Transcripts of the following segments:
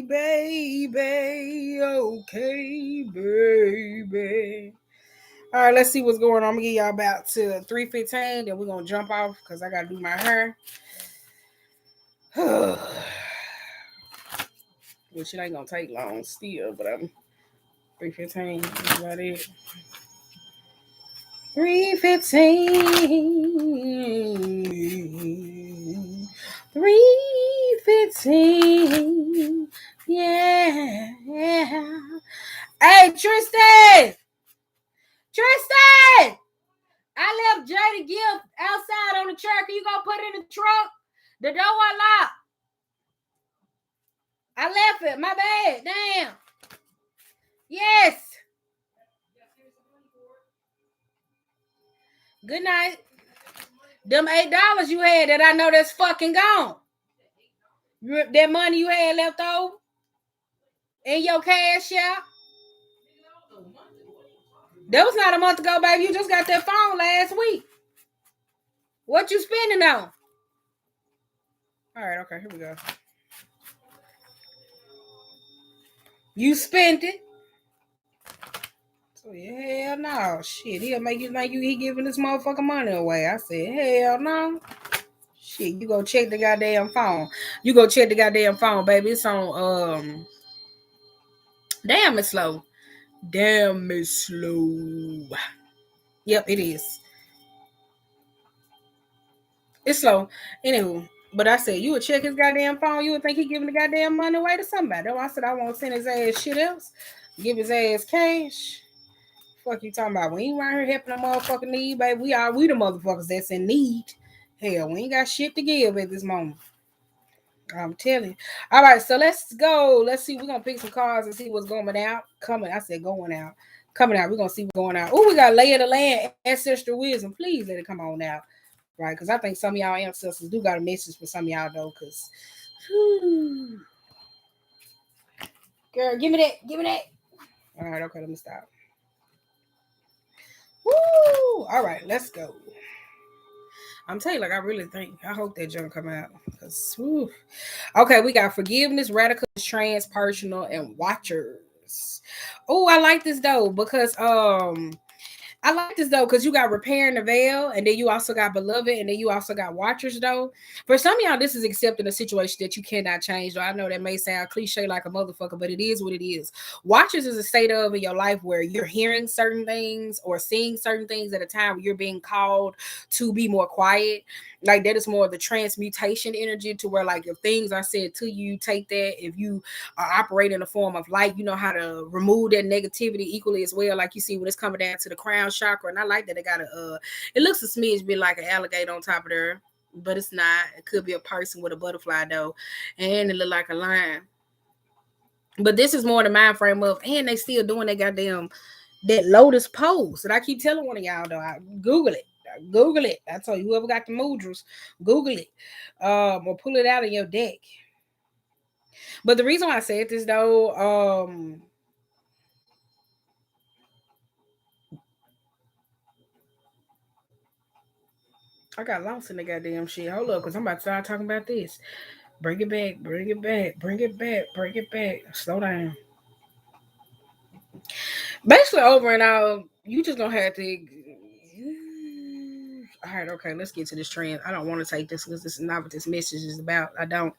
baby. Okay, baby. All right, let's see what's going on. I'm gonna give y'all about to 3:15. Then we're gonna jump off because I gotta do my hair. Which it ain't gonna take long still, but I'm 3:15. That's about it. 3:15. 3:15. Yeah. Hey, Tristan! Tristan! I left Jada Gift outside on the truck. You gonna put it in the truck? The door unlocked. I left it. My bad. Damn. Yes. Good night. Them $8 you had that I know that's fucking gone. That money you had left over in your cash out. That was not a month ago, baby. You just got that phone last week. What you spending on? All right, okay, here we go. You spent it. So hell no. Shit, he'll make you like he giving this motherfucking money away. I said, hell no. Shit, you go check the goddamn phone. You go check the goddamn phone, baby. It's on damn it's slow. Damn it's slow. Yep, it is. It's slow. Anywho, but I said you would check his goddamn phone, you would think he giving the goddamn money away to somebody. That's why I said I won't send his ass shit else. Give his ass cash. Fuck you talking about? We ain't around here helping a motherfucking need, baby. We the motherfuckers that's in need. Hell, we ain't got shit to give at this moment. I'm telling you. All right, so let's go. Let's see. We're gonna pick some cards and see what's going out. Coming. I said going out. Coming out. We're gonna see what's going out. Oh, we got Lay of the Land, Ancestral Wisdom. Please let it come on out. Right? Because I think some of y'all ancestors do got a message for some of y'all though. Because girl, give me that. Give me that. All right, okay, let me stop. Woo! All right, let's go. I'm telling you, like, I really think, I hope that junk come out. Because, okay, we got forgiveness, radical, transpersonal, and watchers. Oh, I like this though, because I like this though, because you got repairing the veil, and then you also got beloved, and then you also got watchers though. For some of y'all, this is accepting a situation that you cannot change. Though I know that may sound cliche like a motherfucker, but it is what it is. Watchers is a state of in your life where you're hearing certain things or seeing certain things at a time where you're being called to be more quiet. Like that is more of the transmutation energy to where like if things are said to you, take that. If you are operating in a form of light, you know how to remove that negativity equally as well. Like you see when it's coming down to the crown chakra, and I like that it got it looks a smidge bit like an alligator on top of there, but it's not. It could be a person with a butterfly though, and it look like a lion. But this is more the mind frame of, and they still doing that goddamn that lotus pose. And I keep telling one of y'all though, I Google it. Google it. I told you, whoever got the mudras, Google it, or pull it out of your deck. But the reason why I said this though, I got lost in the goddamn shit. Hold up, because I'm about to start talking about this. Bring it back, bring it back, bring it back, bring it back. Slow down. Basically, over and out, you just gonna have to. All right, okay, let's get to this trend. I don't want to take this because this is not what this message is about. I don't.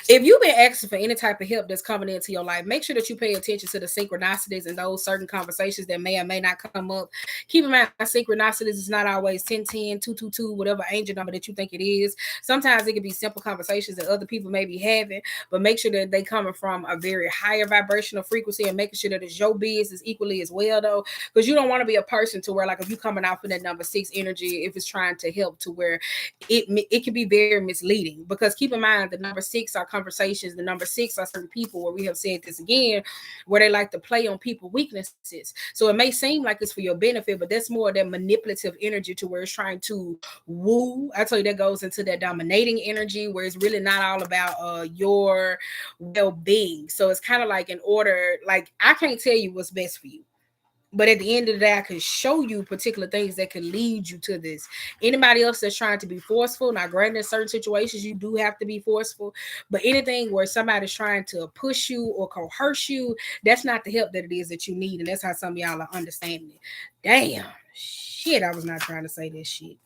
If you've been asking for any type of help that's coming into your life, make sure that you pay attention to the synchronicities and those certain conversations that may or may not come up. Keep in mind, synchronicities is not always 1010, 222, whatever angel number that you think it is. Sometimes it can be simple conversations that other people may be having, but make sure that they coming from a very higher vibrational frequency and making sure that it's your business equally as well, though, because you don't want to be a person to where, like, if you coming out from that number 6 energy, if it's trying to help to where it can be very misleading. Because keep in mind, the number 6 are conversations. The number 6 are certain people where we have said this again, where they like to play on people weaknesses. So it may seem like it's for your benefit, but that's more that manipulative energy to where it's trying to woo. I tell you, that goes into that dominating energy where it's really not all about your well-being. So it's kind of like in order, like I can't tell you what's best for you. But at the end of the day, I can show you particular things that can lead you to this. Anybody else that's trying to be forceful, now granted, in certain situations you do have to be forceful, but anything where somebody's trying to push you or coerce you, that's not the help that it is that you need, and that's how some of y'all are understanding it. Damn, shit, I was not trying to say this shit.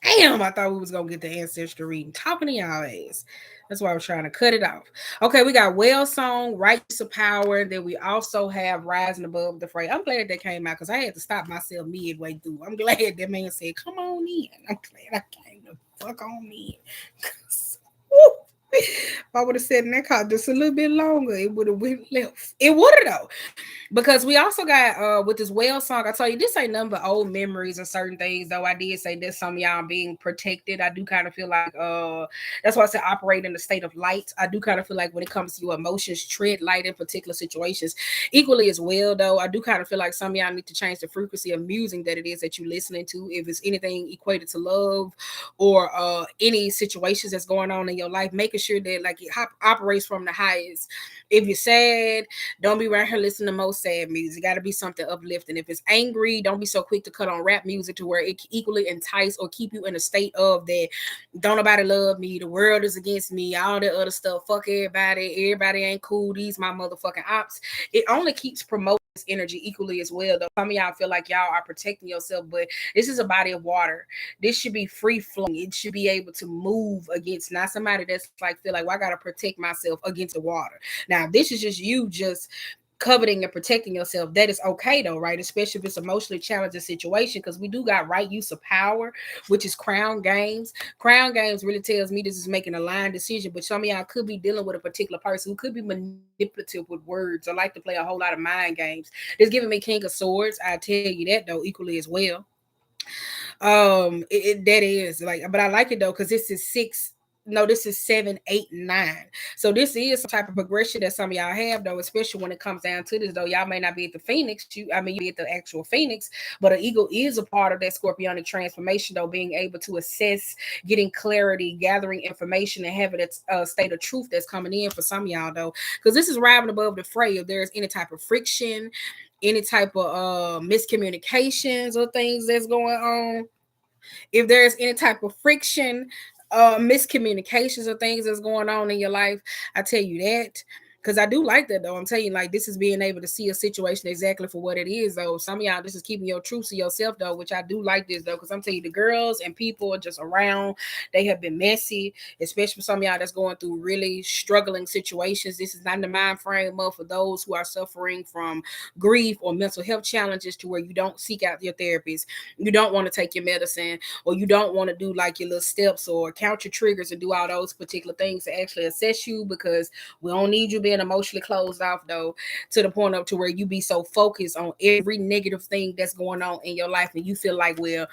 Damn, I thought we was gonna get the ancestry reading. Talking to y'all ass. That's why I was trying to cut it off. Okay, we got Well Song, Rights of Power. Then we also have Rising Above the Fray. I'm glad that came out because I had to stop myself midway through. I'm glad that man said, "Come on in." I'm glad I came the fuck on in. If I would have said in that car just a little bit longer, it would have went left. It would have though. Because we also got with this Well Song, I told you this ain't nothing but old memories and certain things, though I did say that some of y'all being protected. I do kind of feel like that's why I said operate in the state of light. I do kind of feel like when it comes to your emotions, tread light in particular situations. Equally as well, though, I do kind of feel like some of y'all need to change the frequency of music that it is that you're listening to. If it's anything equated to love or any situations that's going on in your life, making sure that like it operates from the highest. If you're sad, don't be around here listening to most sad music. It got to be something uplifting. If it's angry, don't be so quick to cut on rap music to where it can equally entice or keep you in a state of that don't nobody love me, the world is against me, all that other stuff. Fuck everybody ain't cool. These my motherfucking ops. It only keeps promoting this energy equally as well. Though some of y'all feel like y'all are protecting yourself, but this is a body of water. This should be free flowing. It should be able to move against, not somebody that's like feel like, well, I gotta protect myself against the water. Now, this is just you just coveting and protecting yourself. That is okay though, right? Especially if it's emotionally challenging situation, because we do got right use of power, which is crown games. Crown games really tells me this is making a line decision, but some of y'all could be dealing with a particular person who could be manipulative with words or like to play a whole lot of mind games. It's giving me King of Swords. I tell you that though, equally as well. That is like, but I like it though because this is six. No, this is 7, 8, 9. So this is some type of progression that some of y'all have though, especially when it comes down to this though. Y'all may not be at the Phoenix, you be at the actual Phoenix, but an eagle is a part of that Scorpionic transformation though, being able to assess, getting clarity, gathering information, and having that state of truth that's coming in for some of y'all though, because this is rising above the fray. If there's any type of friction, any type of miscommunications or things that's going on, if there's any type of friction, miscommunications or things that's going on in your life, I tell you that. Because I do like that though. I'm telling you, like, this is being able to see a situation exactly for what it is though. Some of y'all, this is keeping your truth to yourself though, which I do like this though. Because I'm telling you, the girls and people are just around. They have been messy, especially for some of y'all that's going through really struggling situations. This is not in the mind frame of for those who are suffering from grief or mental health challenges to where you don't seek out your therapist, you don't want to take your medicine, or you don't want to do like your little steps or count your triggers and do all those particular things to actually assess you, because we don't need you being emotionally closed off though to the point up to where you be so focused on every negative thing that's going on in your life and you feel like, well,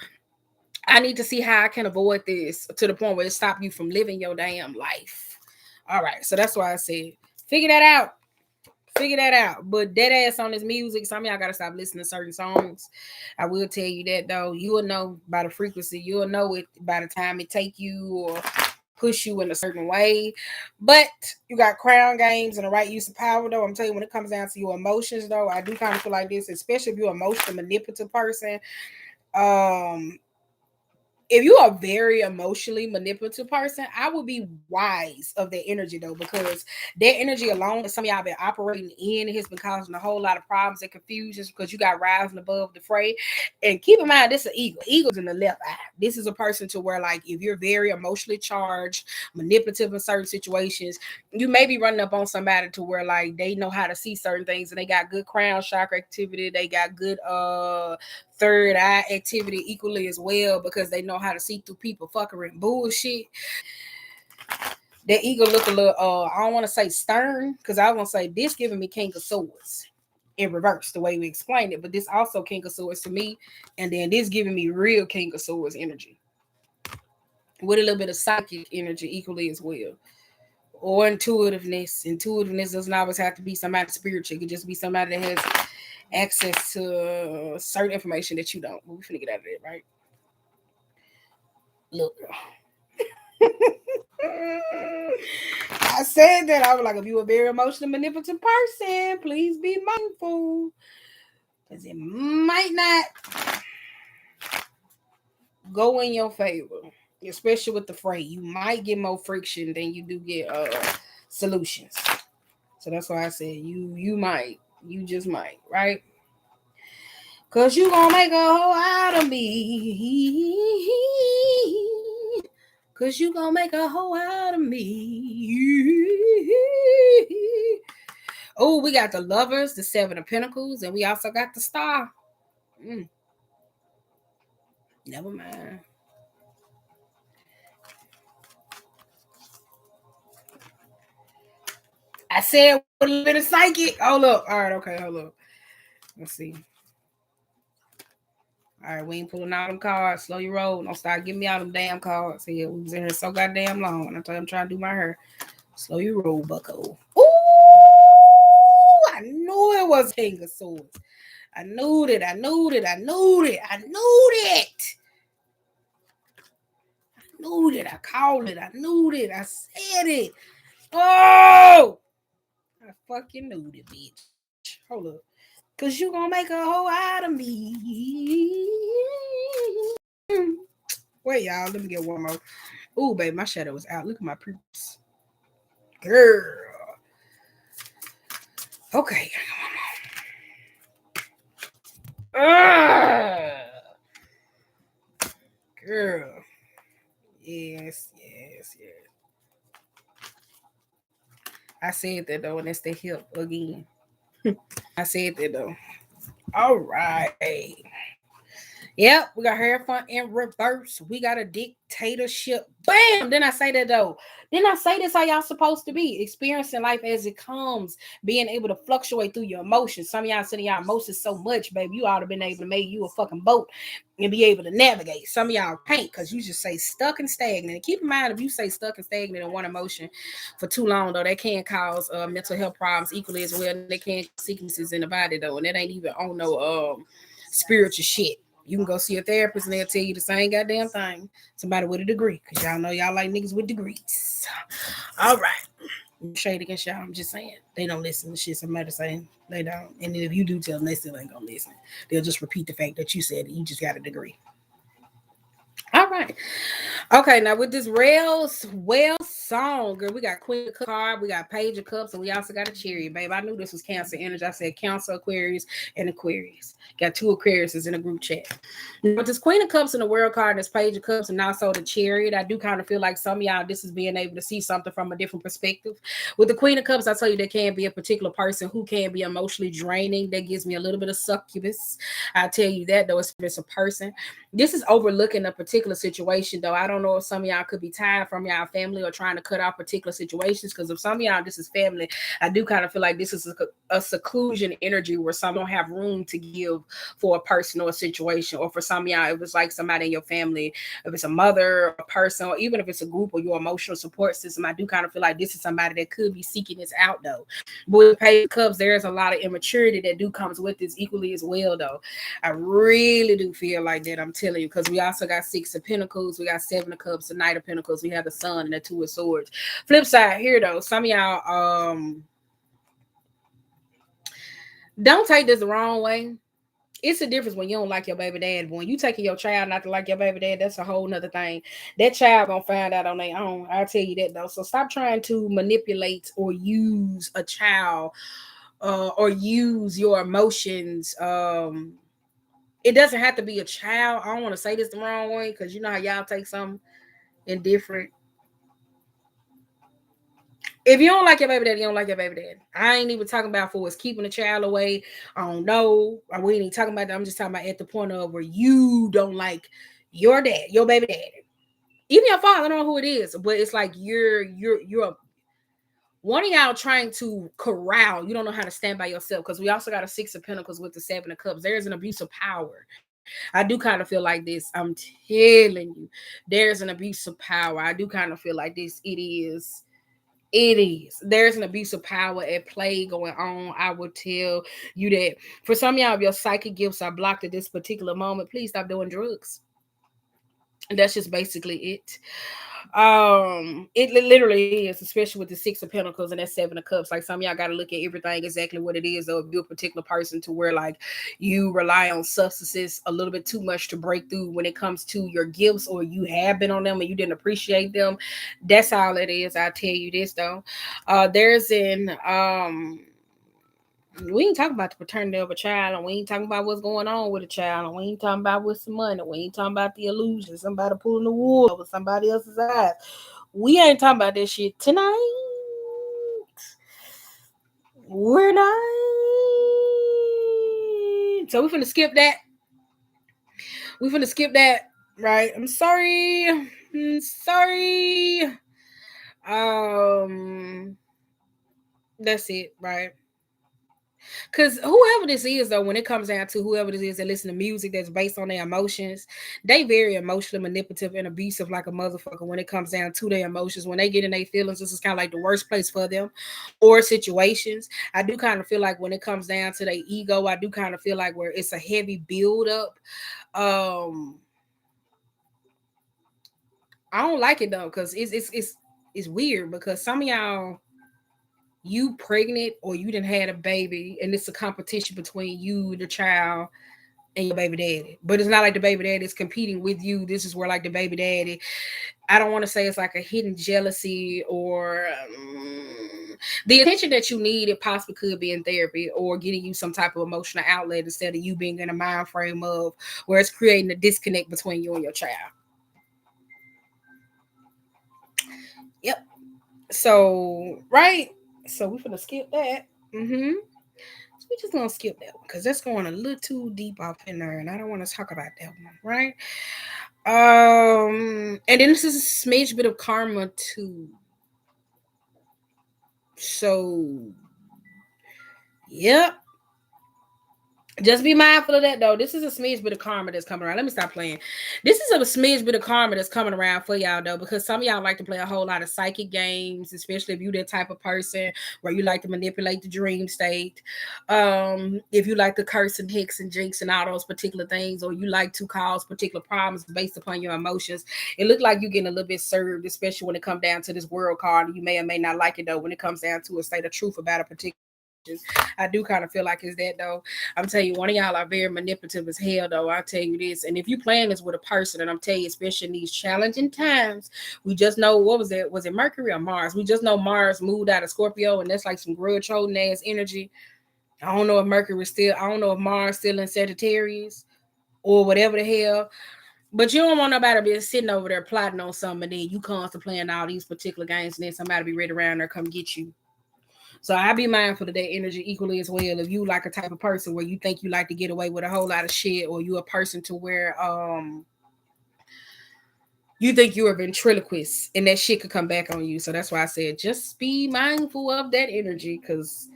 I need to see how I can avoid this, to the point where it stop you from living your damn life. All right, so that's why I said figure that out. Figure that out. But dead ass on this music, some of y'all gotta stop listening to certain songs. I will tell you that though. You will know by the frequency. You'll know it by the time it take you or push you in a certain way. But you got crown games and the right use of power though. I'm telling you, when it comes down to your emotions though, I do kind of feel like this, especially if you're an emotional manipulative person. Um, if you are a very emotionally manipulative person, I would be wise of that energy though, because that energy alone that some of y'all been operating in has been causing a whole lot of problems and confusions because you got rising above the fray. And keep in mind, this is an eagle. Eagle's in the left eye. This is a person to where, like, if you're very emotionally charged, manipulative in certain situations, you may be running up on somebody to where like they know how to see certain things and they got good crown chakra activity. They got good third eye activity equally as well, because they know how to see through people fuckery and bullshit. That eagle look a little I don't want to say stern, because I want to say this giving me King of Swords in reverse the way we explained it, but this also King of Swords to me, and then this giving me real King of Swords energy with a little bit of psychic energy equally as well, or intuitiveness. Intuitiveness doesn't always have to be somebody spiritual. It could just be somebody that has access to certain information that you don't. We're finna get out of there, right? Look, I said that. I was like, if you're a very emotional, manipulative person, please be mindful. Because it might not go in your favor, especially with the freight. You might get more friction than you do get solutions. So that's why I said you might. You just might, right? Cause you gonna make a hoe out of me. Cause you gonna make a hoe out of me. Oh, we got the Lovers, the Seven of Pentacles, and we also got the Star. Never mind. I said with a little bit of psychic. Hold up. All right, okay, hold up. Let's see. All right, we ain't pulling out them cards. Slow your roll. Don't start giving me all them damn cards. Here, we was in here so goddamn long. And I told you I'm trying to do my hair. Slow your roll, bucko. Ooh, I knew it was King of Swords. I knew it. I knew it. I knew it. I knew it. I knew it. I called it. I knew it. I said it. Oh, I fucking knew it, bitch. Hold up. Cause you gonna make a hoe out of me. Wait, y'all. Let me get one more. Ooh, baby, my shadow is out. Look at my poops. Girl. Okay. Girl. Yes. I said that though, and that's the hip again. I said that though. All right. Yep, we got Hierophant in reverse. We got a dictatorship. Bam! Then I say that though. Then I say this how y'all supposed to be. Experiencing life as it comes. Being able to fluctuate through your emotions. Some of y'all sending y'all emotions so much, baby. You ought to been able to make you a fucking boat and be able to navigate. Some of y'all can't because you just say stuck and stagnant. And keep in mind, if you say stuck and stagnant in one emotion for too long, though, that can cause mental health problems equally as well. And they can cause sicknesses in the body, though. And that ain't even on no spiritual shit. You can go see a therapist and they'll tell you the same goddamn thing. Somebody with a degree. Because y'all know y'all like niggas with degrees. All right. Shade against y'all. I'm just saying. They don't listen to shit somebody saying. They don't. And if you do tell them, they still ain't going to listen. They'll just repeat the fact that you said it. You just got a degree. All right. Okay, now with this Rails well song, girl, we got Queen of Cups card, we got Page of Cups, and we also got a Chariot, babe. I knew this was Cancer energy. I said Cancer, Aquarius, and Aquarius. Got two Aquariuses in a group chat. With this Queen of Cups in the World card, and this Page of Cups, and also the Chariot, I do kind of feel like some of y'all, this is being able to see something from a different perspective. With the Queen of Cups, I tell you, there can be a particular person who can be emotionally draining. That gives me a little bit of succubus. I tell you that, though, it's a person. This is overlooking a particular situation, though. I don't know if some of y'all could be tired from y'all family or trying to cut off particular situations. Because if some of y'all, this is family, I do kind of feel like this is a seclusion energy where some don't have room to give for a person or a situation. Or for some of y'all, it was like somebody in your family, if it's a mother, a person, or even if it's a group or your emotional support system, I do kind of feel like this is somebody that could be seeking this out, though. But with Page of Cups, there's a lot of immaturity that do comes with this equally as well, though. I really do feel like that. I'm telling you, because we also got Six of Pentacles, we got Seven of Cups, the Knight of Pentacles, we have the Sun and the Two of Swords. Flip side here, though, some of y'all don't take this the wrong way. It's a difference when you don't like your baby dad. But when you taking your child not to like your baby dad, that's a whole nother thing. That child gonna find out on their own. I'll tell you that, though. So stop trying to manipulate or use a child or use your emotions. It doesn't have to be a child. I don't want to say this the wrong way because you know how y'all take something indifferent. If you don't like your baby daddy, you don't like your baby daddy. I ain't even talking about for us keeping the child away. I don't know. We ain't even talking about that. I'm just talking about at the point of where you don't like your dad, your baby daddy. Even your father, I don't know who it is, but it's like you're one of y'all trying to corral. You don't know how to stand by yourself because we also got a Six of Pentacles with the Seven of Cups. There's an abuse of power. I do kind of feel like this. I'm telling you, there's an abuse of power. I do kind of feel like this. It is. There's an abuse of power at play going on. I would tell you that for some of y'all, if your psychic gifts are blocked at this particular moment, please stop doing drugs. That's just basically it. It literally is, especially with the Six of Pentacles and that Seven of Cups. Like, some of y'all got to look at everything exactly what it is, or if you're a particular person to where like you rely on substances a little bit too much to break through when it comes to your gifts, or you have been on them and you didn't appreciate them. That's all it is. I'll tell you this though. There's an we ain't talking about the paternity of a child, and we ain't talking about what's going on with a child, and we ain't talking about what's the money, we ain't talking about the illusion, somebody pulling the wool over somebody else's eyes. We ain't talking about this shit tonight. We're not. So we finna skip that. We finna skip that. Right. I'm sorry. I'm sorry. That's it, right? Because whoever this is, though, when it comes down to whoever this is that listen to music that's based on their emotions, they very emotionally manipulative and abusive like a motherfucker when it comes down to their emotions. When they get in their feelings, this is kind of like the worst place for them, or situations. I do kind of feel like when it comes down to their ego, I do kind of feel like where it's a heavy build up. I don't like it though, because it's weird, because some of y'all, you pregnant or you didn't had a baby, and it's a competition between you, the child, and your baby daddy. But it's not like the baby daddy is competing with you. This is where like the baby daddy, I don't want to say it's like a hidden jealousy, or the attention that you need. It possibly could be in therapy or getting you some type of emotional outlet, instead of you being in a mind frame of where it's creating a disconnect between you and your child. Yep. So, right. So we're gonna skip that. So we're just gonna skip that one because that's going a little too deep off in there, and I don't want to talk about that one, right? And then this is a smidge bit of karma too. So, yep. Just be mindful of that though. This is a smidge bit of karma that's coming around. Let me stop playing. This is a smidge bit of karma that's coming around for y'all though, because some of y'all like to play a whole lot of psychic games, especially if you that type of person where you like to manipulate the dream state. If you like to curse and hex and jinx and all those particular things, or you like to cause particular problems based upon your emotions, it looked like you're getting a little bit served, especially when it comes down to this world card. You may or may not like it though when it comes down to a state of truth about a particular. I do kind of feel like it's that though. I'm telling you, one of y'all are very manipulative as hell though. I'll tell you this. And if you playing this with a person, and I'm telling you, especially in these challenging times, we just know, what was it? Was it Mercury or Mars? We just know Mars moved out of Scorpio, and that's like some grudge holding ass energy. I don't know if Mercury still, I don't know if Mars still in Sagittarius or whatever the hell. But you don't want nobody to be sitting over there plotting on something, and then you constantly playing all these particular games, and then somebody be ready around there come get you. So I be mindful of that energy equally as well. If you like a type of person where you think you like to get away with a whole lot of shit, or you a person to where you think you're a ventriloquist and that shit could come back on you. So that's why I said just be mindful of that energy, because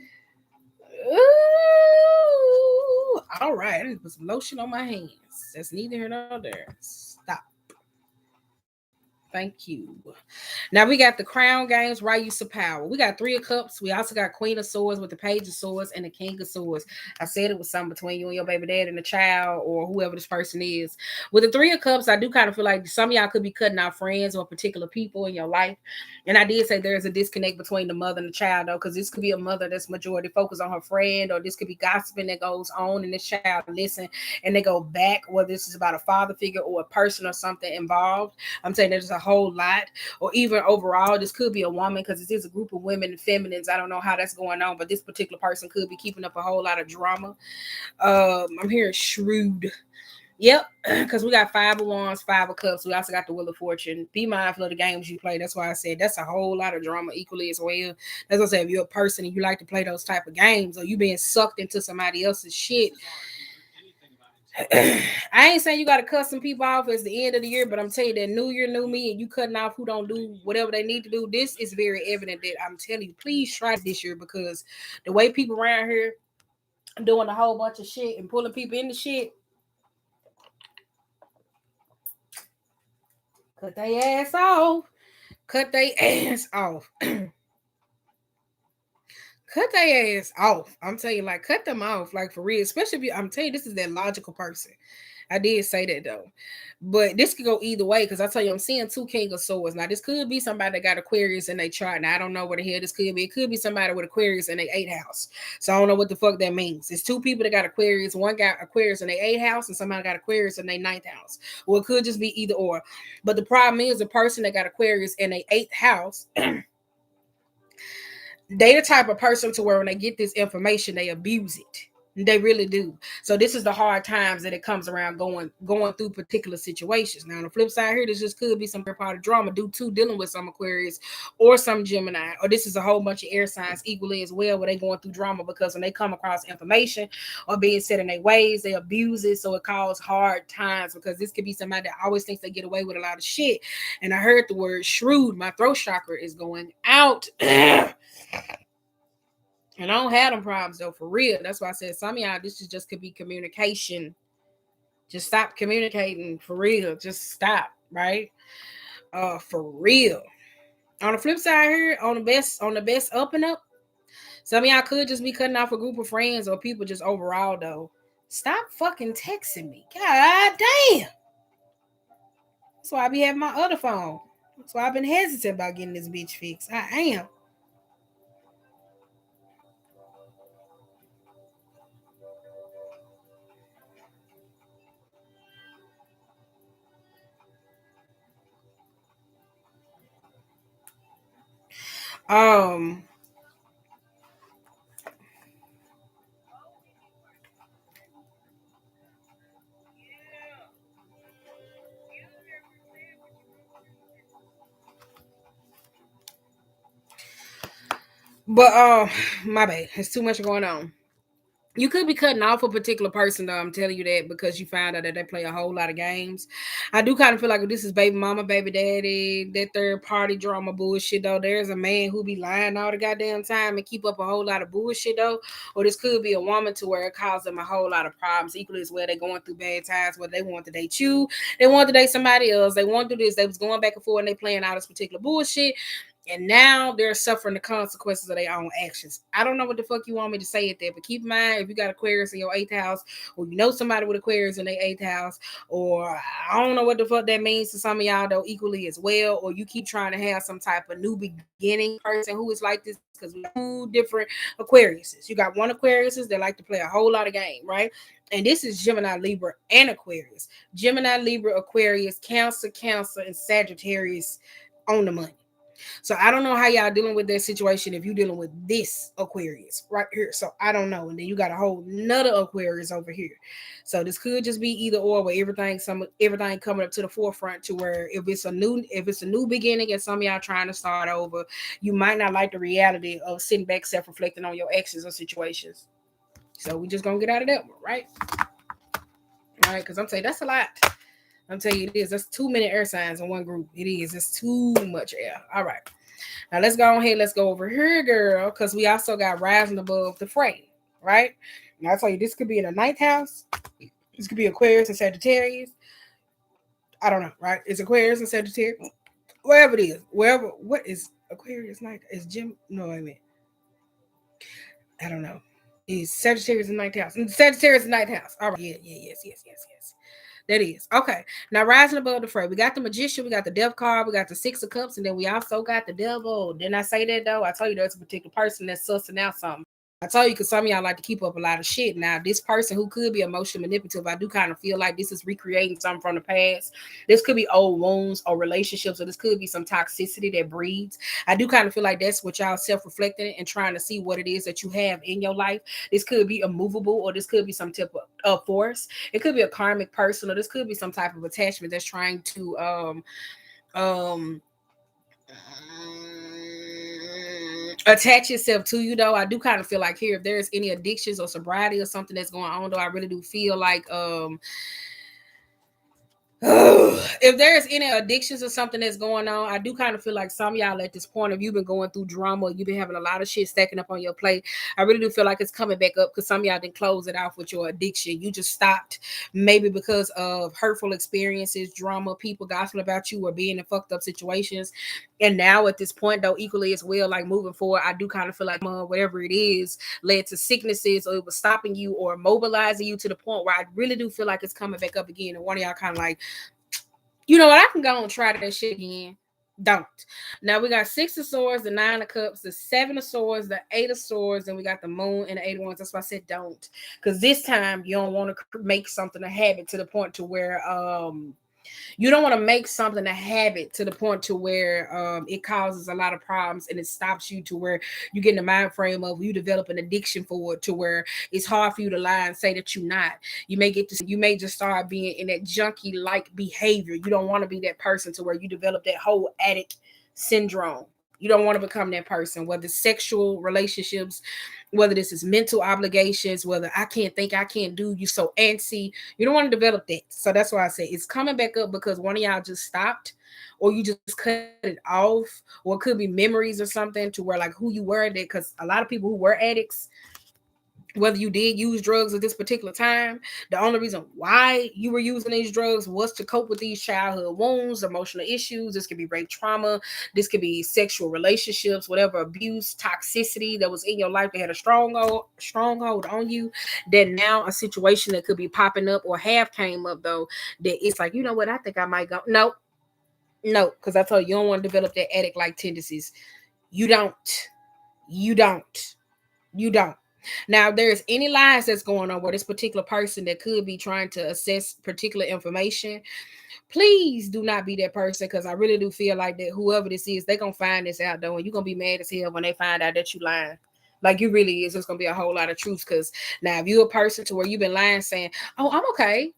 all right, I need to put some lotion on my hands. That's neither here nor there. Stop. Thank you. Now we got the crown games, right? Use of power. We got three of cups. We also got queen of swords with the page of swords and the king of swords. I said it was something between you and your baby dad and the child, or whoever this person is. With the three of cups, I do kind of feel like some of y'all could be cutting out friends or particular people in your life. And I did say there's a disconnect between the mother and the child, though, because this could be a mother that's majority focused on her friend, or this could be gossiping that goes on, and this child listen and they go back, whether this is about a father figure or a person or something involved. I'm saying there's a whole lot, or even overall, this could be a woman, because it is a group of women and feminines. I don't know how that's going on, but this particular person could be keeping up a whole lot of drama. I'm hearing shrewd. Yep, because we got five of wands, five of cups. We also got the wheel of fortune. Be mindful of the games you play. That's why I said that's a whole lot of drama equally as well. That's what I say, if you're a person and you like to play those type of games, or you being sucked into somebody else's shit. I ain't saying you got to cut some people off as the end of the year, but I'm telling you that new year, new me, and you cutting off who don't do whatever they need to do. This is very evident that I'm telling you, please try this year, because the way people around here doing a whole bunch of shit and pulling people into shit, cut their ass off. Cut their ass off. Cut their ass off. I'm telling you, like, cut them off, like, for real. Especially if you, I'm telling you, this is that logical person. I did say that though. But this could go either way because I tell you, I'm seeing two King of Swords. Now, this could be somebody that got Aquarius in their chart. Now, I don't know where the hell this could be. It could be somebody with Aquarius in their 8th house. So I don't know what the fuck that means. It's two people that got Aquarius. One got Aquarius in their 8th house and somebody got Aquarius in their 9th house. Or it could just be either or. But the problem is the person that got Aquarius in their 8th house, they the type of person to where when they get this information, they abuse it. They really do. So this is the hard times that it comes around going through particular situations. Now on the flip side here, this just could be some part of drama due to dealing with some Aquarius or some Gemini, or this is a whole bunch of air signs equally as well where they going through drama because when they come across information or being set in their ways, they abuse it. So it causes hard times because this could be somebody that always thinks they get away with a lot of shit. And I heard the word shrewd. My throat chakra is going out. And I don't have them problems though, for real. That's why I said some of y'all, this is just could be communication. Just stop communicating for real. Just stop, right? For real. On the flip side here, on the best up and up, some of y'all could just be cutting off a group of friends or people just overall though. Stop fucking texting me. God damn. That's why I be having my other phone. That's why I've been hesitant about getting this bitch fixed. I am. Um, but my bad. There's too much going on. You could be cutting off a particular person, though. I'm telling you that because you found out that they play a whole lot of games. I do kind of feel like if this is baby mama, baby daddy, that third party drama bullshit, though. There's a man who be lying all the goddamn time and keep up a whole lot of bullshit, though. Or this could be a woman to where it causes them a whole lot of problems. Equally as well, they're going through bad times where they want to date you, they want to date somebody else, they want to do this, they was going back and forth and they playing out this particular bullshit. And now they're suffering the consequences of their own actions. I don't know what the fuck you want me to say it there, but keep in mind if you got Aquarius in your 8th house, or you know somebody with Aquarius in their 8th house, or I don't know what the fuck that means to some of y'all though, equally as well, or you keep trying to have some type of new beginning person who is like this, because we have two different Aquariuses. You got one Aquariuses that like to play a whole lot of game, right? And this is Gemini, Libra, and Aquarius. Gemini, Libra, Aquarius, Cancer, and Sagittarius on the money. So I don't know how y'all dealing with that situation if you're dealing with this Aquarius right here. So I don't know. And then you got a whole nother Aquarius over here. So this could just be either or, where everything coming up to the forefront to where if it's a new beginning and some of y'all trying to start over, you might not like the reality of sitting back self-reflecting on your actions or situations. So we just gonna get out of that one, right? All right, because I'm saying that's a lot. I'm telling you, it is. That's too many air signs in one group. It is. It's too much air. All right. Now let's go ahead. Let's go over here, girl, because we also got rising above the fray, right? Now I tell you, this could be in the 9th house. This could be Aquarius and Sagittarius. I don't know, right? It's Aquarius and Sagittarius. Wherever it is. Wherever. What is Aquarius night? Is Jim? No, I mean. I don't know. Is Sagittarius in 9th house? Sagittarius in 9th house. All right. Yeah, yes. That is. Okay. Now, rising above the fray. We got the Magician. We got the Death card. We got the Six of Cups. And then we also got the Devil. Didn't I say that, though? I told you there's a particular person that's sussing out something. I told you because some of y'all like to keep up a lot of shit. Now, this person who could be emotionally manipulative, I do kind of feel like this is recreating something from the past. This could be old wounds or relationships, or this could be some toxicity that breeds. I do kind of feel like that's what y'all self-reflecting and trying to see what it is that you have in your life. This could be immovable, or this could be some type of force. It could be a karmic person, or this could be some type of attachment that's trying to attach yourself to you, though. I do kind of feel like here, if there's any addictions or sobriety or something that's going on, though, I really do feel like if there's any addictions or something that's going on, I do kind of feel like some of y'all at this point, if you've been going through drama, you've been having a lot of shit stacking up on your plate, I really do feel like it's coming back up because some of y'all didn't close it off with your addiction. You just stopped, maybe because of hurtful experiences, drama, people gossiping about you, or being in fucked up situations. And now at this point, though, equally as well, like moving forward, I do kind of feel like whatever it is led to sicknesses, or it was stopping you or mobilizing you to the point where I really do feel like it's coming back up again. And one of y'all kind of like, you know what, I can go and try that shit again. Don't. Now we got 6 of Swords, the 9 of Cups, the 7 of Swords, the 8 of Swords, and we got the Moon and the 8 of Wands. That's why I said don't. Because this time you don't want to make something a habit to the point to where you don't want to make something a habit to the point to where it causes a lot of problems, and it stops you to where you get in the mind frame of you develop an addiction for it, to where it's hard for you to lie and say that you're not. You may just start being in that junkie like behavior. You don't want to be that person to where you develop that whole addict syndrome. You don't want to become that person, whether sexual relationships, whether this is mental obligations, whether I can't think, I can't do, you so antsy. You don't want to develop that. So that's why I say it's coming back up, because one of y'all just stopped, or you just cut it off, or it could be memories or something to where like who you were at, because a lot of people who were addicts, whether you did use drugs at this particular time, the only reason why you were using these drugs was to cope with these childhood wounds, emotional issues. This could be rape trauma. This could be sexual relationships, whatever abuse, toxicity that was in your life that had a stronghold on you. That now a situation that could be popping up or have came up, though, that it's like, you know what, I think I might go. No, because I told you don't want to develop that addict-like tendencies. You don't. You don't. You don't. Now, there's any lies that's going on where this particular person that could be trying to assess particular information, please do not be that person, because I really do feel like that whoever this is, they're going to find this out, though, and you're going to be mad as hell when they find out that you lying. Like, you really is. There's going to be a whole lot of truth, because now if you're a person to where you've been lying saying, oh, I'm okay,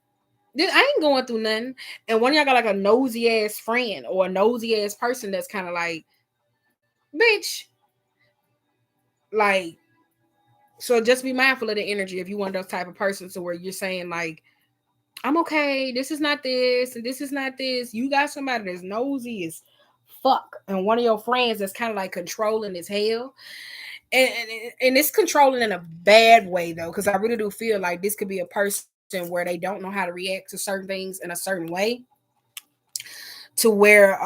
I ain't going through nothing, and one of y'all got like a nosy ass friend or a nosy ass person that's kind of like, bitch, like, so just be mindful of the energy if you want those type of persons to where you're saying like, I'm okay, this is not this, and this is not this. You got somebody that's nosy as fuck, and one of your friends that's kind of like controlling as hell. And it's controlling in a bad way, though, because I really do feel like this could be a person where they don't know how to react to certain things in a certain way, to where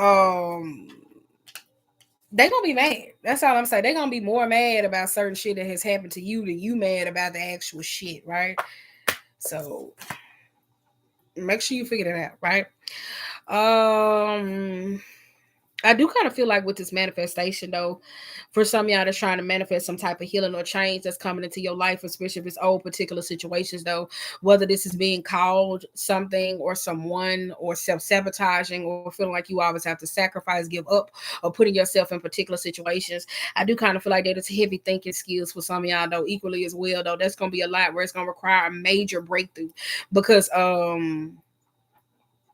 they gonna be mad. That's all I'm saying. They're gonna be more mad about certain shit that has happened to you than you mad about the actual shit, right? So make sure you figure that out, right? I do kind of feel like with this manifestation, though, for some of y'all that's trying to manifest some type of healing or change that's coming into your life, especially if it's old particular situations, though, whether this is being called something or someone, or self-sabotaging, or feeling like you always have to sacrifice, give up, or putting yourself in particular situations, I do kind of feel like that it's heavy thinking skills for some of y'all, though, equally as well, though. That's going to be a lot where it's going to require a major breakthrough, because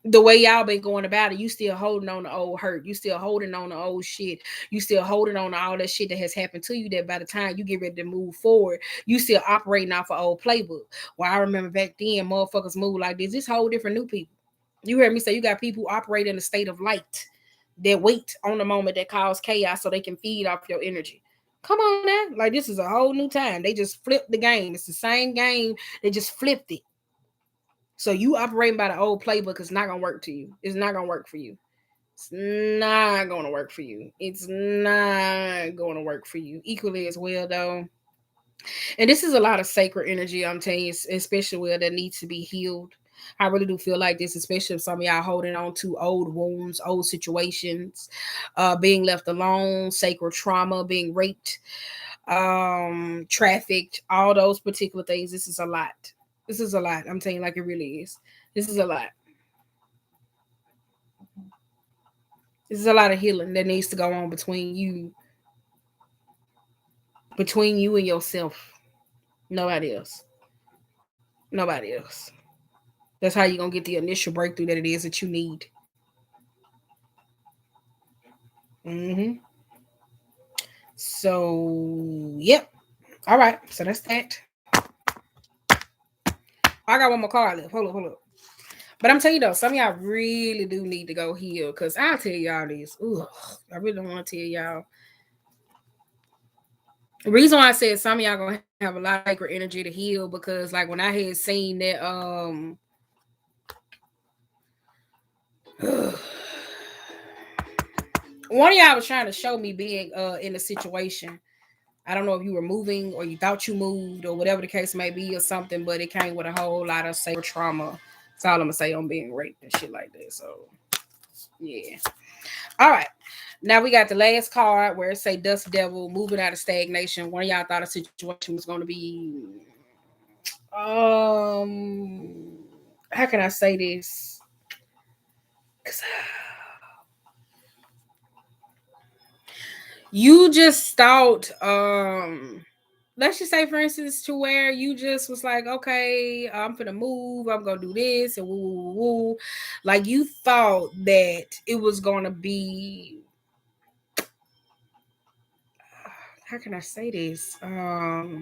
the way y'all been going about it, you still holding on to old hurt. You still holding on to old shit. You still holding on to all that shit that has happened to you, that by the time you get ready to move forward, you still operating off an old playbook. Well, I remember back then, motherfuckers move like this. It's whole different new people. You heard me say you got people who operate in a state of light, that wait on the moment that cause chaos so they can feed off your energy. Come on now. Like, this is a whole new time. They just flipped the game. It's the same game. They just flipped it. So you operating by the old playbook is not gonna work to you. It's not gonna work for you. It's not gonna work for you. It's not gonna work for you. Equally as well, though. And this is a lot of sacred energy, I'm telling you, especially where that needs to be healed. I really do feel like this, especially if some of y'all holding on to old wounds, old situations, being left alone, sacred trauma, being raped, trafficked, all those particular things. This is a lot. This is a lot. I'm telling you, like, it really is. This is a lot. This is a lot of healing that needs to go on between you and yourself. Nobody else. Nobody else. That's how you're gonna get the initial breakthrough that it is that you need. Mm-hmm. So, yep. All right. So that's that. I got one more card left. Hold up. But I'm telling you though, some of y'all really do need to go heal, because I'll tell y'all this. Ugh, I really don't want to tell y'all. The reason why I said some of y'all gonna have a lot of sacred energy to heal, because like when I had seen that One of y'all was trying to show me being in a situation. I don't know if you were moving or you thought you moved or whatever the case may be or something, but it came with a whole lot of say trauma. That's all I'm gonna say on being raped and shit like that. So yeah. All right. Now we got the last card where it say Dust Devil moving out of stagnation. One of y'all thought a situation was gonna be how can I say this? 'Cause you just thought let's just say for instance to where you just was like, okay, I'm gonna move, I'm gonna do this and woo, woo, woo. Like you thought that it was gonna be how can I say this? I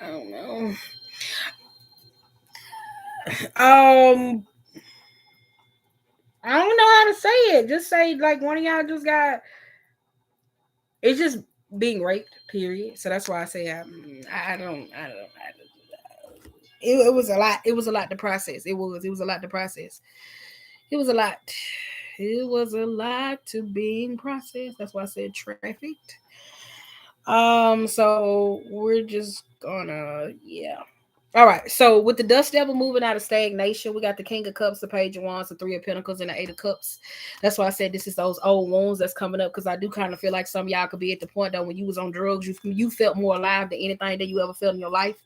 don't know. Um I don't know how to say it. Just say like one of y'all just got it's just being raped, period. So that's why I say it was a lot. It was a lot to process. It was a lot to process. It was a lot. It was a lot to being processed. That's why I said trafficked. So we're just gonna yeah. All right. So with the Dust Devil moving out of stagnation, we got the King of Cups, the Page of Wands, the Three of Pentacles, and the Eight of Cups. That's why I said this is those old wounds that's coming up because I do kind of feel like some of y'all could be at the point though when you was on drugs, you felt more alive than anything that you ever felt in your life.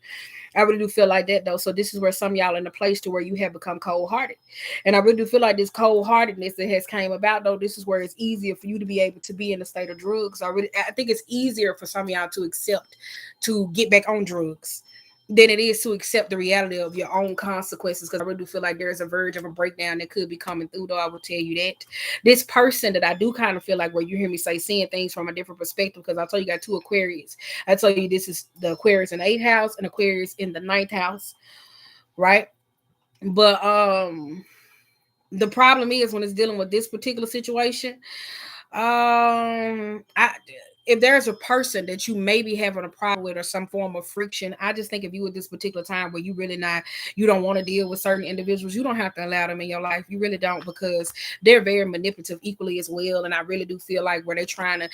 I really do feel like that though. So this is where some of y'all in a place to where you have become cold hearted, and I really do feel like this cold heartedness that has came about though. This is where it's easier for you to be able to be in a state of drugs. I think it's easier for some of y'all to accept to get back on drugs than it is to accept the reality of your own consequences. Because I really do feel like there's a verge of a breakdown that could be coming through, though I will tell you that. This person that I do kind of feel like where you hear me say seeing things from a different perspective, because I told you got two Aquarius. I told you this is the Aquarius in the 8th house and Aquarius in the 9th house, right? But the problem is when it's dealing with this particular situation, I if there's a person that you may be having a problem with or some form of friction, I just think if you at this particular time where you really not you don't want to deal with certain individuals, you don't have to allow them in your life. You really don't because they're very manipulative equally as well. And I really do feel like where they're trying to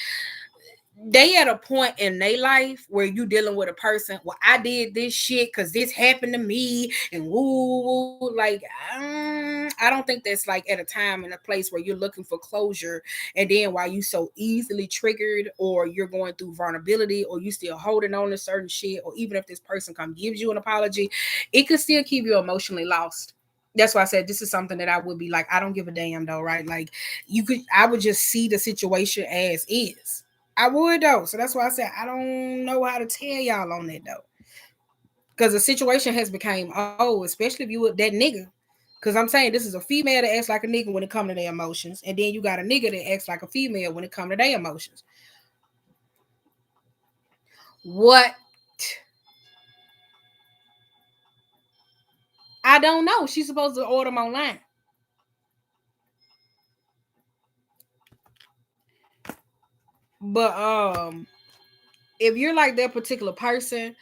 they at a point in their life where you dealing with a person. Well, I did this shit because this happened to me, and woo, like I don't think that's like at a time and a place where you're looking for closure, and then while you so easily triggered, or you're going through vulnerability, or you still holding on to certain shit, or even if this person come gives you an apology, it could still keep you emotionally lost. That's why I said this is something that I would be like, I don't give a damn though, right? Like I would just see the situation as is. I would though. So that's why I said I don't know how to tell y'all on that though. Because the situation has become especially if you with that nigga. Because I'm saying this is a female that acts like a nigga when it comes to their emotions. And then you got a nigga that acts like a female when it comes to their emotions. What? I don't know. She's supposed to order them online. But if you're like that particular person,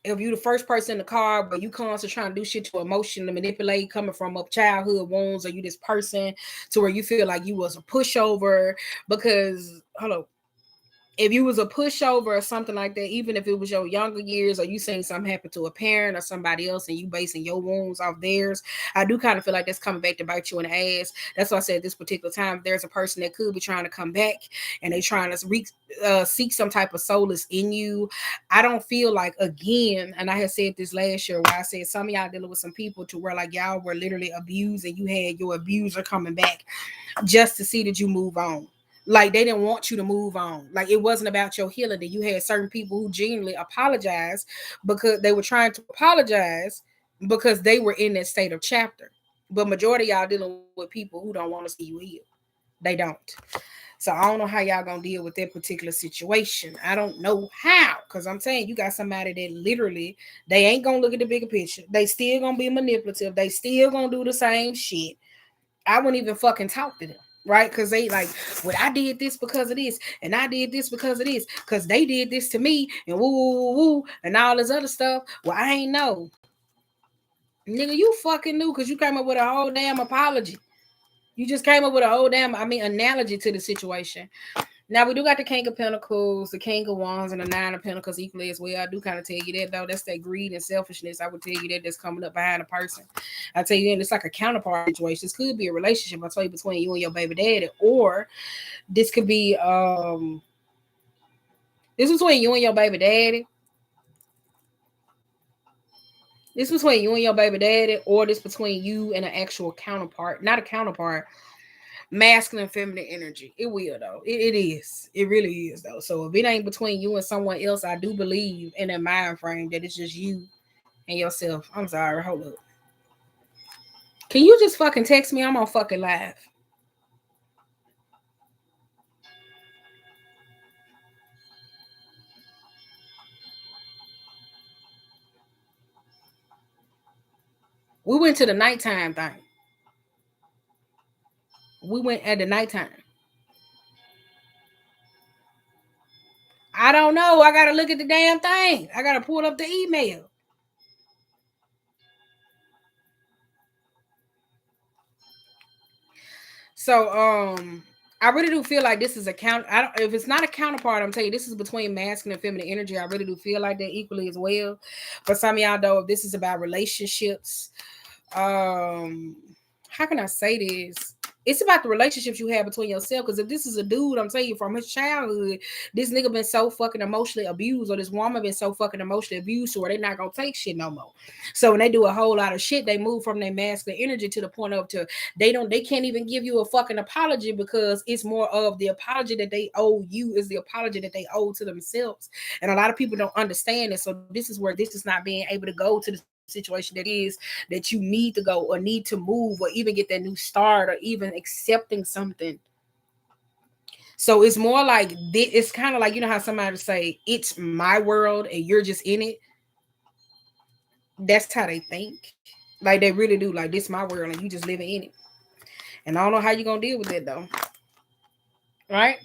if you the first person in the car, but you constantly trying to do shit to emotion to manipulate coming from up childhood wounds, or you this person to where you feel like you was a pushover because hello, if you was a pushover or something like that, even if it was your younger years or you saying something happened to a parent or somebody else and you basing your wounds off theirs, I do kind of feel like that's coming back to bite you in the ass. That's why I said this particular time, there's a person that could be trying to come back and they trying to seek some type of solace in you. I don't feel like, again, and I had said this last year where I said some of y'all dealing with some people to where like y'all were literally abused and you had your abuser coming back just to see that you move on. Like they didn't want you to move on. Like it wasn't about your healing. That you had certain people who genuinely apologized because they were trying to apologize because they were in that state of chapter. But majority of y'all dealing with people who don't want to see you heal. They don't. So I don't know how y'all gonna deal with that particular situation. I don't know how, because I'm saying you got somebody that literally they ain't gonna look at the bigger picture. They still gonna be manipulative. They still gonna do the same shit. I wouldn't even fucking talk to them. Right? Because they like, well, I did this because of this, and I did this because of this, because they did this to me, and woo, woo, woo, woo, and all this other stuff. Well, I ain't know. Nigga, you fucking knew because you came up with a whole damn apology. You just came up with a whole damn, analogy to the situation. Now we do got the King of Pentacles, the King of Wands, and the Nine of Pentacles equally as well. I do kind of tell you that though. That's that greed and selfishness. I would tell you that that's coming up behind a person. I tell you, and it's like a counterpart situation. This could be a relationship. I tell you between you and your baby daddy, or this could be this is between you and your baby daddy. This between you and your baby daddy, or this between you and an actual counterpart, not a counterpart, masculine feminine energy. It will though. It is. It really is though. So if it ain't between you and someone else, I do believe in that mind frame that it's just you and yourself. I'm sorry. Hold up. Can you just fucking text me? I'm on fucking live. We went to the nighttime thing. We went at the nighttime. I don't know. I gotta look at the damn thing. I gotta pull up the email. So I really do feel like this is a count. I don't, if it's not a counterpart, I'm telling you, this is between masculine and feminine energy. I really do feel like that equally as well. For some of y'all though, if this is about relationships, how can I say this? It's about the relationships you have between yourself. Because if this is a dude, I'm telling you, from his childhood, this nigga been so fucking emotionally abused, or this woman been so fucking emotionally abused, or they not gonna take shit no more. So when they do a whole lot of shit, they move from their masculine energy to the point of to they can't even give you a fucking apology, because it's more of the apology that they owe you is the apology that they owe to themselves. And a lot of people don't understand it. So this is where this is not being able to go to the situation that is that you need to go or need to move or even get that new start or even accepting something. So it's more like it's kind of like, you know how somebody say it's my world and you're just in it. That's how they think. Like they really do. Like this my world and you just living in it. And I don't know how you're gonna deal with it though. Right?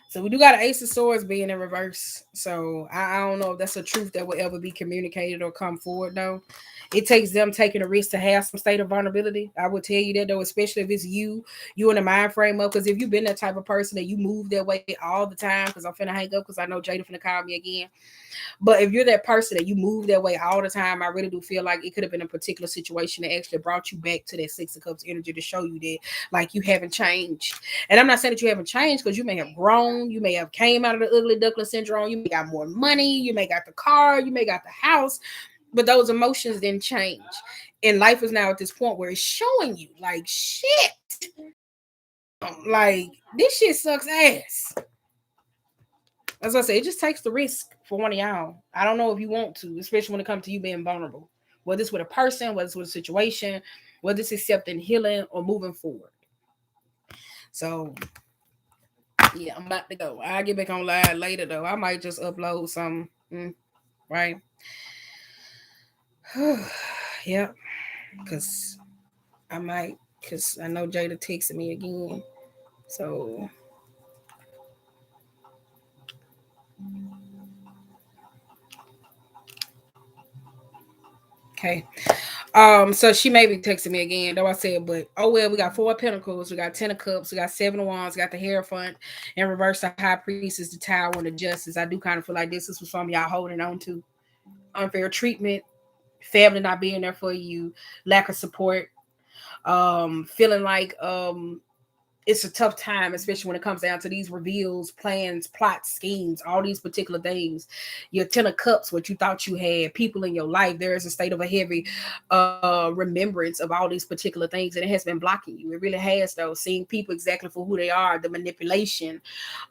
So we do got an Ace of Swords being in reverse. So I don't know if that's a truth that will ever be communicated or come forward though. It takes them taking a risk to have some state of vulnerability. I would tell you that though, especially if it's you in the mind frame up. Because if you've been that type of person that you move that way all the time, because I'm finna hang up because I know Jada finna call me again. But if you're that person that you move that way all the time, I really do feel like it could have been a particular situation that actually brought you back to that Six of Cups energy to show you that like you haven't changed. And I'm not saying that you haven't changed, because you may have grown, you may have came out of the ugly duckling syndrome, you may got more money, you may got the car, you may got the house, but those emotions didn't change. And life is now at this point where it's showing you like shit. Like this shit sucks ass. As I say, it just takes the risk for one of y'all. I don't know if you want to, especially when it comes to you being vulnerable. Whether it's with a person, whether it's with a situation, whether it's accepting healing or moving forward. So yeah, I'm about to go. I'll get back on live later though. I might just upload some. Right. Yep. Cause I might, cause I know Jada texted me again. So okay. So she may be texting me again, though I said, but oh well, we got 4 of Pentacles, we got 10 of Cups, we got 7 of Wands, we got the Hierophant, and reverse the High Priestess, the Tower, and the Justice. I do kind of feel like this is what some of y'all holding on to. Unfair treatment, family not being there for you, lack of support, feeling like it's a tough time, especially when it comes down to these reveals, plans, plots, schemes, all these particular things. Your 10 of Cups, what you thought you had, people in your life, there is a state of a heavy remembrance of all these particular things, and it has been blocking you. It really has, though. Seeing people exactly for who they are, the manipulation,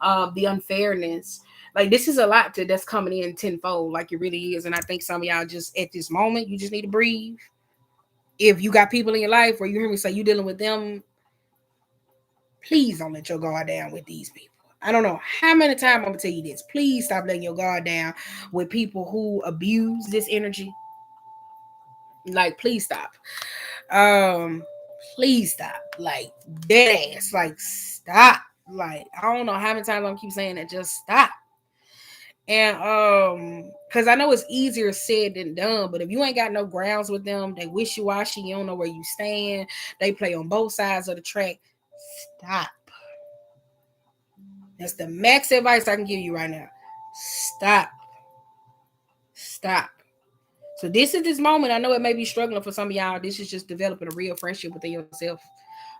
the unfairness. Like this is a lot that's coming in tenfold, like it really is. And I think some of y'all just at this moment, you just need to breathe. If you got people in your life where you hear me say you dealing with them, please don't let your guard down with these people. I don't know how many times I'm gonna tell you this. Please stop letting your guard down with people who abuse this energy. Like, please stop. Um, please stop. Like dead ass. Like stop. Like I don't know how many times I'm gonna keep saying that. Just stop. And because I know it's easier said than done, but if you ain't got no grounds with them, they wish you washy, you don't know where you stand, they play on both sides of the track. Stop. That's the max advice I can give you right now. Stop. Stop. So this is this moment. I know it may be struggling for some of y'all. This is just developing a real friendship within yourself,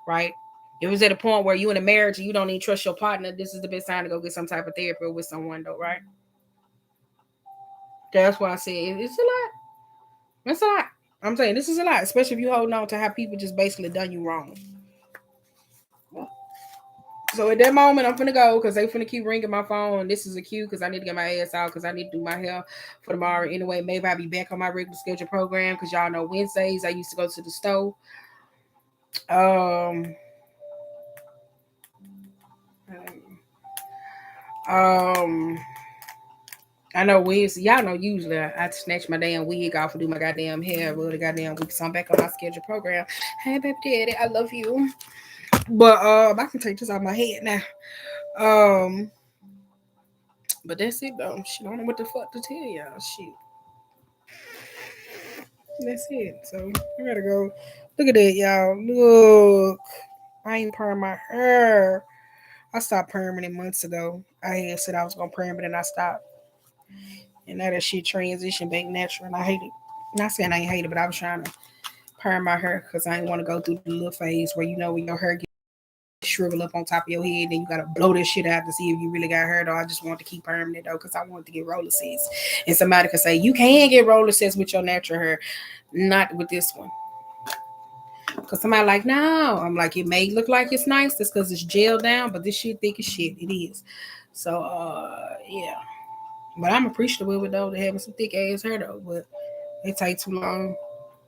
right? If it's at a point where you in a marriage and you don't even trust your partner, this is the best time to go get some type of therapy with someone, though, right? That's why I said it's a lot. It's a lot. I'm saying this is a lot, especially if you holding on to how people just basically done you wrong. So at that moment, I'm finna go because they finna keep ringing my phone. This is a cue because I need to get my ass out because I need to do my hair for tomorrow. Anyway, maybe I'll be back on my regular schedule program because y'all know Wednesdays I used to go to the store. Um, um, I know Wednesday. Y'all know usually I snatch my damn wig off and do my goddamn hair really the goddamn week. So I'm back on my schedule program. Hey, baby daddy, I love you. But I can take this out of my head now. Um, but that's it though. She don't know what the fuck to tell y'all. Shit. That's it. So I gotta go. Look at that, y'all. Look. I ain't perm my hair. I stopped perming it months ago. I had said I was gonna perm it and I stopped. And now that shit transition back natural and I hate it. Not saying I ain't hate it, but I was trying to perm my hair because I didn't want to go through the little phase where you know when your hair gets shrivel up on top of your head, then you gotta blow that shit out to see if you really got hair. Though I just want to keep perming it though because I want to get roller sets. And somebody could say you can get roller sets with your natural hair, not with this one. Cause somebody like, no. I'm like, it may look like it's nice, just cause it's gel down, but this shit thick as shit. It is. So yeah. But I'm appreciative of it though, to having some thick ass hair though. But it takes too long.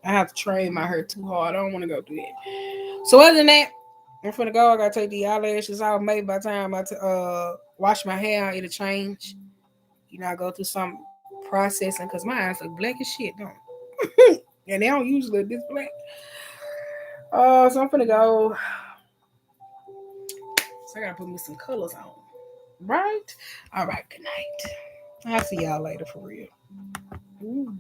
I have to train my hair too hard. I don't want to go through that. So other than that, I'm finna go. I gotta take the eyelashes off. Maybe by the time I wash my hair, it'll change. You know, I go through some processing because my eyes look black as shit, don't and they don't usually look this black. So I'm finna go. So I gotta put me some colors on. Right? All right, good night. I'll see y'all later for real. Ooh.